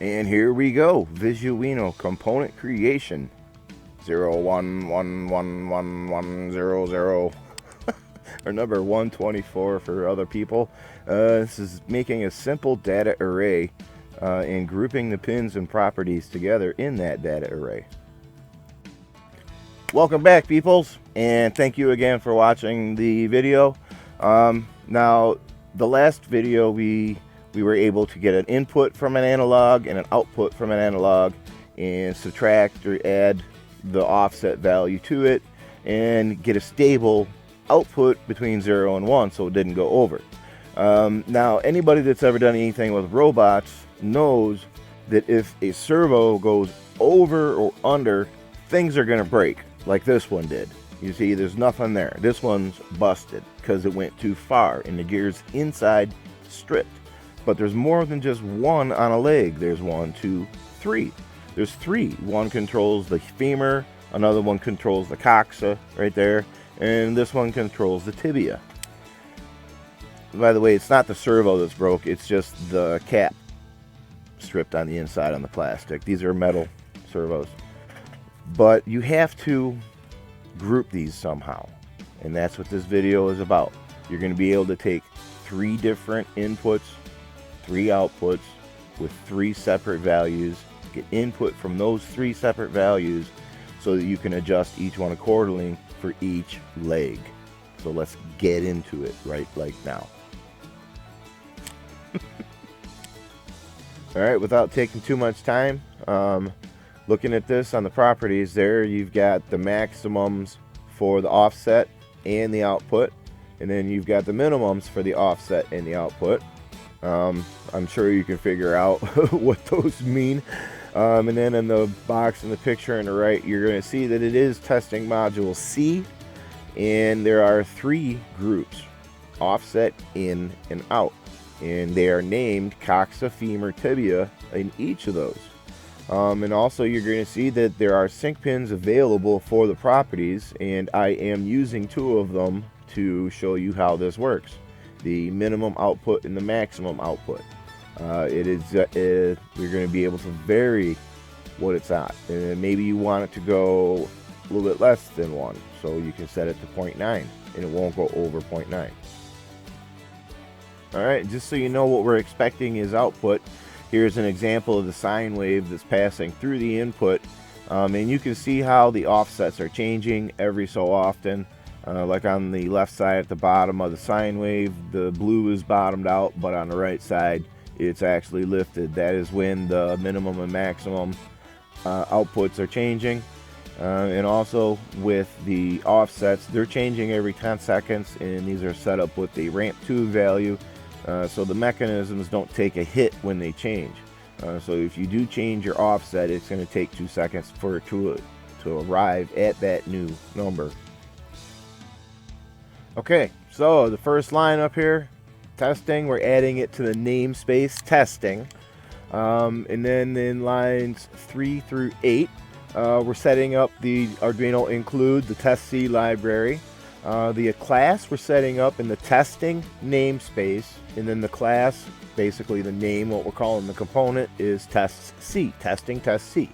And here we go, Visuino component creation 01111100 or number 124 for other people. This is making a simple data array and grouping the pins and properties together in that data array. Welcome back, peoples, and thank you again for watching the video. Now, the last video we were able to get an input from an analog and an output from an analog and subtract or add the offset value to it and get a stable output between 0 and 1 so it didn't go over. Now, anybody that's ever done anything with robots knows that if a servo goes over or under, things are going to break, like this one did. You see, there's nothing there. This one's busted because it went too far and the gear's inside stripped. But there's more than just one on a leg. There's 1, 2, 3. There's 3. One controls the femur, another one controls the coxa right there, and this one controls the tibia. By the way, it's not the servo that's broke, it's just the cap stripped on the inside on the plastic. These are metal servos. But you have to group these somehow, and that's what this video is about. You're going to be able to take 3 different inputs, 3 outputs with 3 separate values, get input from those 3 separate values so that you can adjust each one accordingly for each leg. So let's get into it right like now. Alright, without taking too much time, looking at this on the properties there, you've got the maximums for the offset and the output, and then you've got the minimums for the offset and the output. I'm sure you can figure out what those mean. And then in the box in the picture on the right, you're going to see that it is testing module C, and there are 3 groups, offset, in, and out. And they are named coxa, femur, tibia in each of those. And also you're going to see that there are sync pins available for the properties, and I am using 2 of them to show you how this works. The minimum output and the maximum output. You're going to be able to vary what it's at. And maybe you want it to go a little bit less than 1, so you can set it to 0.9 and it won't go over 0.9. Alright, just so you know what we're expecting is output, here's an example of the sine wave that's passing through the input, and you can see how the offsets are changing every so often. Like on the left side at the bottom of the sine wave, the blue is bottomed out, but on the right side it's actually lifted. That is when the minimum and maximum outputs are changing. And also with the offsets, they're changing every 10 seconds, and these are set up with the ramp 2 value, so the mechanisms don't take a hit when they change. So if you do change your offset, it's going to take 2 seconds for it to arrive at that new number. Okay, so the first line up here, testing, we're adding it to the namespace testing. And then in lines 3 through 8, we're setting up the Arduino include, the test C library. The class we're setting up in the testing namespace, and then the class, basically the name, what we're calling the component, is test C, testing test C.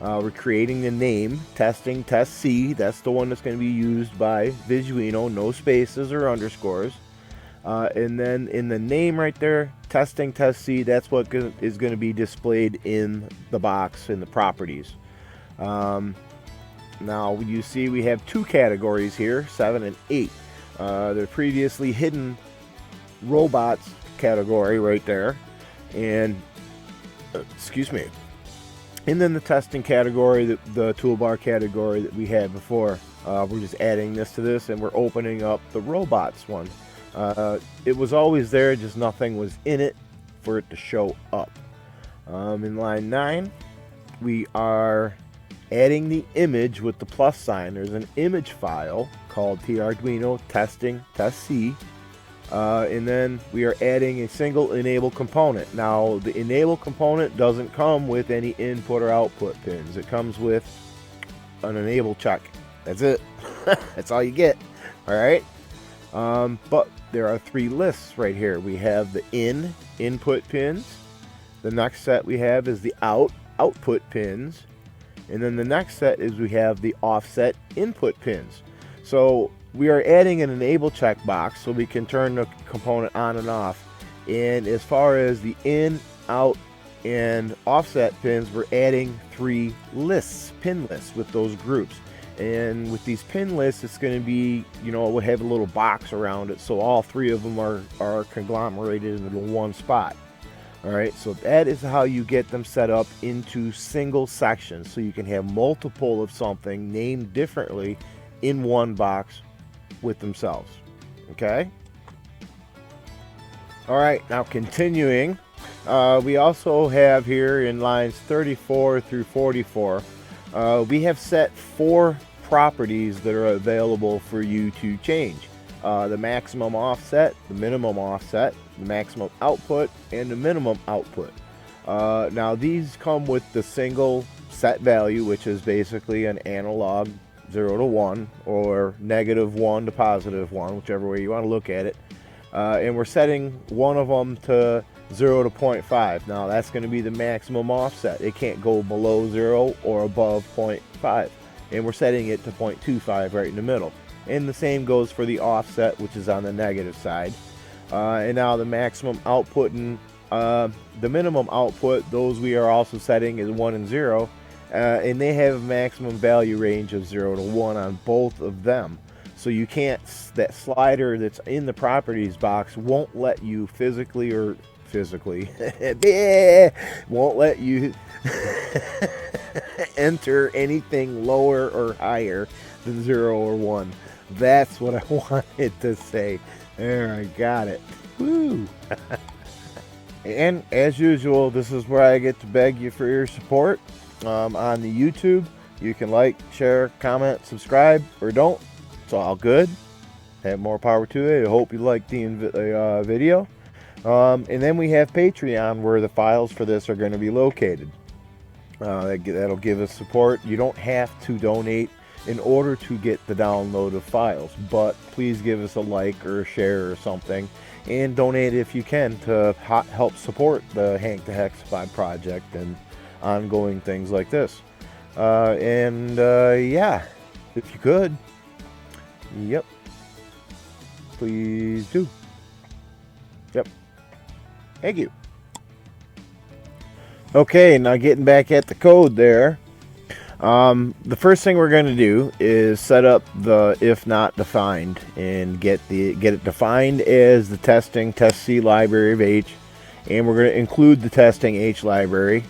We're creating the name, testing test C. That's the one that's going to be used by Visuino, no spaces or underscores. And then in the name right there, testing test C, that's what is going to be displayed in the box in the properties. Now you see we have 2 categories here, 7 and 8. The previously hidden robots category right there, and excuse me. And then the testing category, the toolbar category that we had before. We're just adding this to this, and we're opening up the robots one. It was always there, just nothing was in it for it to show up. In line 9, we are adding the image with the plus sign. There's an image file called Arduino testing test C. And then we are adding a single enable component. Now the enable component doesn't come with any input or output pins. It comes with an enable check. That's it. That's all you get. Alright. But there are 3 lists right here. We have the input pins, The next set we have is the output pins. And then the next set is we have the offset input pins. So we are adding an enable checkbox so we can turn the component on and off. And as far as the in, out, and offset pins, we're adding 3 lists, pin lists with those groups. And with these pin lists, it's going to be, you know, we'll have a little box around it, so all 3 of them are conglomerated into one spot. All right, so that is how you get them set up into single sections, so you can have multiple of something named differently in one box with themselves. Okay. All right, now continuing, we also have here in lines 34 through 44, we have set 4 properties that are available for you to change. The maximum offset, the minimum offset, the maximum output, and the minimum output. Now these come with the single set value, which is basically an analog 0 to 1 or -1 to +1, whichever way you want to look at it. And we're setting one of them to 0 to 0.5. Now that's going to be the maximum offset. It can't go below 0 or above 0.5. And we're setting it to 0.25 right in the middle. And the same goes for the offset, which is on the negative side. And now the maximum output and the minimum output, those we are also setting as 1 and 0. And they have a maximum value range of 0 to 1 on both of them. So you can't, that slider that's in the properties box won't let you won't let you enter anything lower or higher than 0 or 1. That's what I wanted to say. There, I got it. Woo! And as usual, this is where I get to beg you for your support. On the YouTube, you can like, share, comment, subscribe, or don't. It's all good. Have more power to it. I hope you like the video. And then we have Patreon, where the files for this are going to be located. That'll give us support. You don't have to donate in order to get the download of files, but please give us a like or a share or something, and donate if you can to help support the Hank the Hexify project and ongoing things like this. Yeah, if you could. Yep. Please do. Yep. Thank you. Okay, now getting back at the code there. The first thing we're going to do is set up the if not defined and get it defined as the testing test C library of H, and we're going to include the testing H library.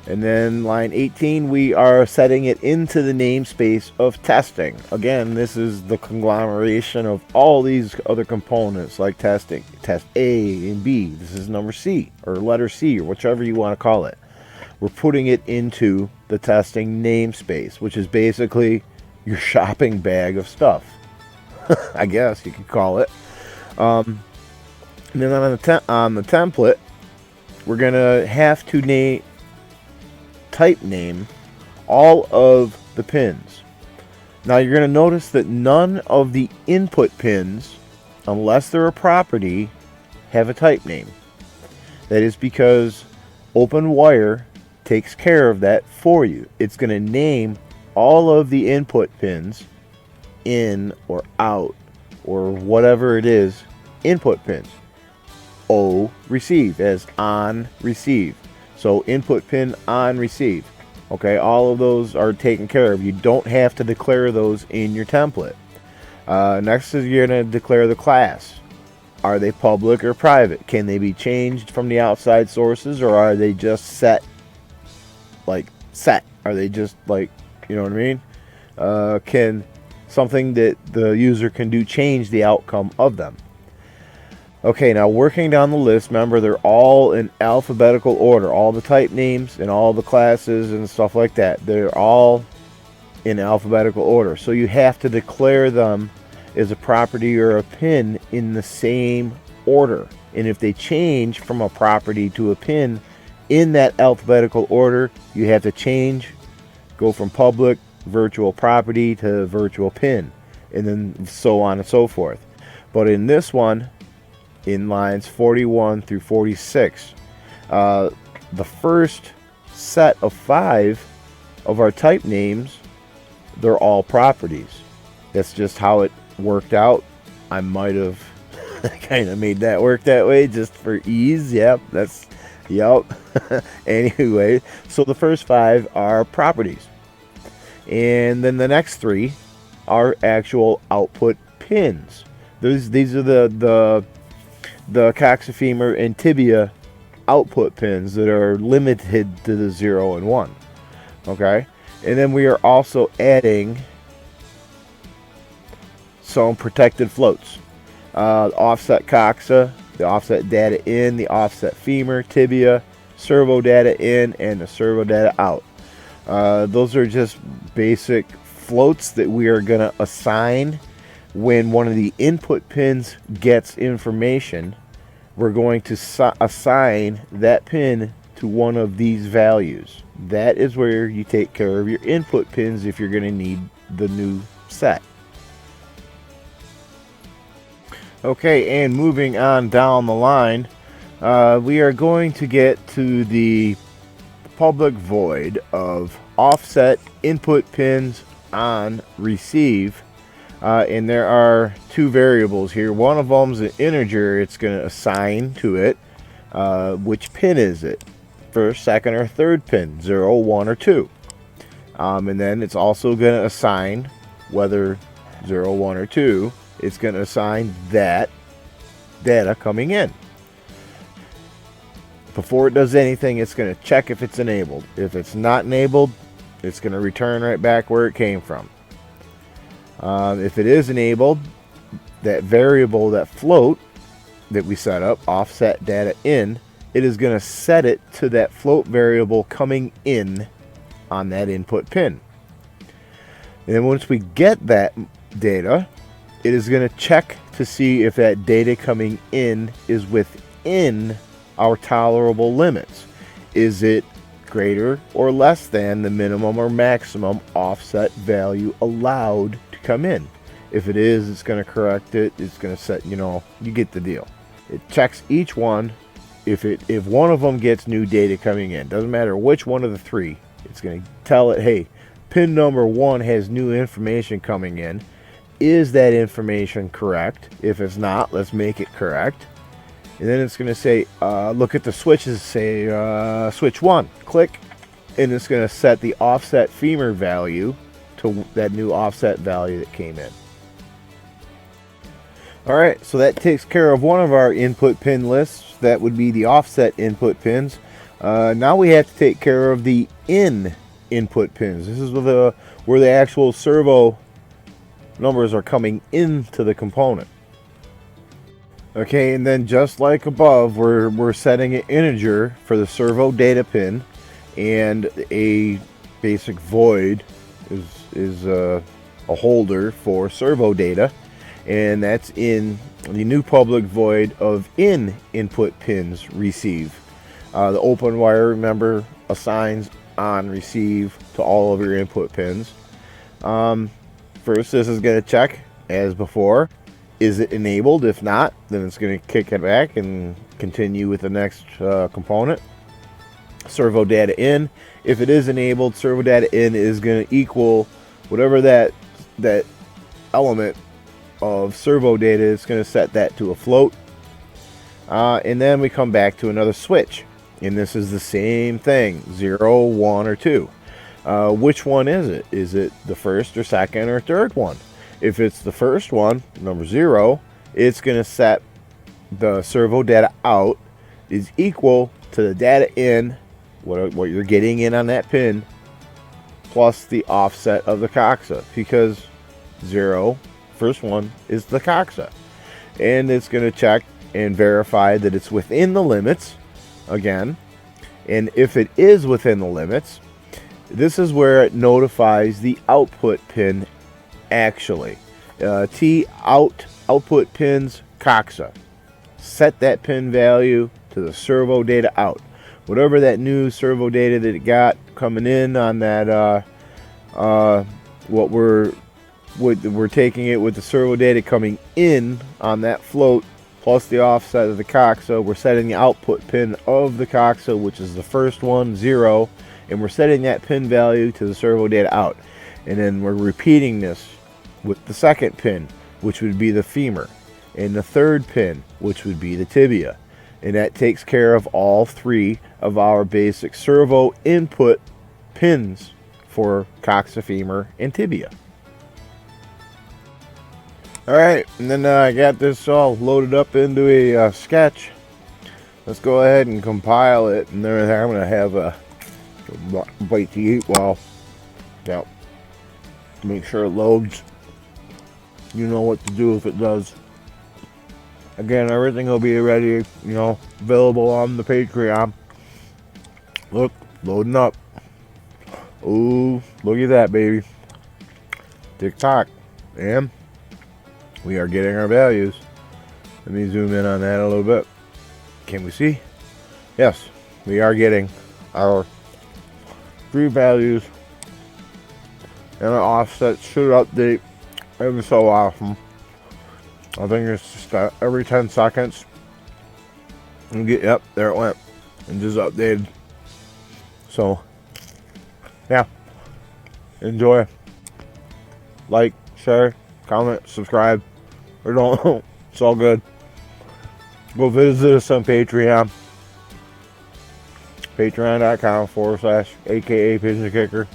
And then line 18, we are setting it into the namespace of testing. Again, this is the conglomeration of all these other components like testing, test A and B. This is number C or letter C or whichever you want to call it. We're putting it into the testing namespace, which is basically your shopping bag of stuff. I guess you could call it. And then on the template, we're going to have to type name all of the pins. Now you're going to notice that none of the input pins, unless they're a property, have a type name. That is because OpenWire takes care of that for you. It's going to name all of the input pins, in or out or whatever it is, input pins. O receive as on receive. So input pin on receive. Okay, all of those are taken care of. You don't have to declare those in your template. Next is you're going to declare the class. Are they public or private? Can they be changed from the outside sources, or are they just set? Are they just like, you know what I mean? Can something that the user can do change the outcome of them? Okay, now working down the list, remember they're all in alphabetical order. All the type names and all the classes and stuff like that, they're all in alphabetical order. So you have to declare them as a property or a pin in the same order. And if they change from a property to a pin in that alphabetical order, you have to go from public virtual property to virtual pin, and then so on and so forth. But in this one, in lines 41 through 46, The first set of 5 of our type names, they're all properties. That's just how it worked out. I might have kind of made that work that way just for ease. Yep. Anyway, so the first 5 are properties. And then the next 3 are actual output pins. These are the coxifemur and tibia output pins that are limited to the 0 and 1. Okay, and then we are also adding some protected floats. Offset coxa, the offset data in, the offset femur, tibia, servo data in, and the servo data out. Those are just basic floats that we are going to assign when one of the input pins gets information. We're going to assign that pin to one of these values. That is where you take care of your input pins if you're going to need the new set. Okay, and moving on down the line, we are going to get to the public void of offset input pins on receive. And there are 2 variables here. One of them is an integer. It's going to assign to it which pin is it. First, second, or third pin, 0, 1, or 2. And then it's also going to assign whether 0, 1, or 2. It's going to assign that data coming in. Before it does anything, it's going to check if it's enabled. If it's not enabled, it's going to return right back where it came from. If it is enabled, that variable, that float that we set up, offset data in, it is going to set it to that float variable coming in on that input pin. And then once we get that data, it is going to check to see if that data coming in is within our tolerable limits. Is it greater or less than the minimum or maximum offset value allowed to come in? If it is, it's going to correct it. It's going to set, you get the deal. It checks each one. If one of them gets new data coming in, doesn't matter which one of the 3, it's going to tell it, hey, pin number 1 has new information coming in. Is that information correct? If it's not, let's make it correct. And then it's going to say, look at the switches, say switch 1, click, and it's going to set the offset femur value to that new offset value that came in. Alright, so that takes care of one of our input pin lists. That would be the offset input pins. Now we have to take care of the input pins. This is where the actual servo numbers are coming into the component. Okay, and then just like above, we're setting an integer for the servo data pin, and a basic void is a holder for servo data, and that's in the new public void of input pins receive. The open wire, remember, assigns on receive to all of your input pins. First, this is going to check, as before, is it enabled? If not, then it's going to kick it back and continue with the next component. Servo data in. If it is enabled, servo data in is going to equal whatever that element of servo data is. Going to set that to a float. And then we come back to another switch. And this is the same thing, 0, 1, or 2. Which one is it? Is it the first or second or third one? If it's the first one, number 0, it's going to set the servo data out is equal to the data in, what you're getting in on that pin, plus the offset of the coxa, because 0, first one, is the coxa. And it's going to check and verify that it's within the limits again. And if it is within the limits, this is where it notifies the output pin actually. Output pins coxa. Set that pin value to the servo data out. Whatever that new servo data that it got coming in on that, we're taking it with the servo data coming in on that float plus the offset of the coxa. We're setting the output pin of the coxa, which is the first one, 0, and we're setting that pin value to the servo data out. And then we're repeating this with the second pin, which would be the femur, and the third pin, which would be the tibia. And that takes care of all 3 of our basic servo input pins for coxa, femur, and tibia. Alright, and then I got this all loaded up into a sketch. Let's go ahead and compile it, and then I'm going to have a bite to eat while, make sure it loads. You know what to do if it does. Again, everything will be ready, available on the Patreon. Look, loading up. Ooh, look at that, baby. Tick-tock. And we are getting our values. Let me zoom in on that a little bit. Can we see? Yes, we are getting our 3 values. And our offset should update every so often. I think it's just every 10 seconds. And yep, there it went. And just updated. So, yeah. Enjoy. Like, share, comment, subscribe. Or don't. It's all good. Go visit us on Patreon. Patreon.com/AKA Pigeon Kicker.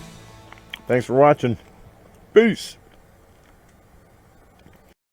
Thanks for watching. Peace.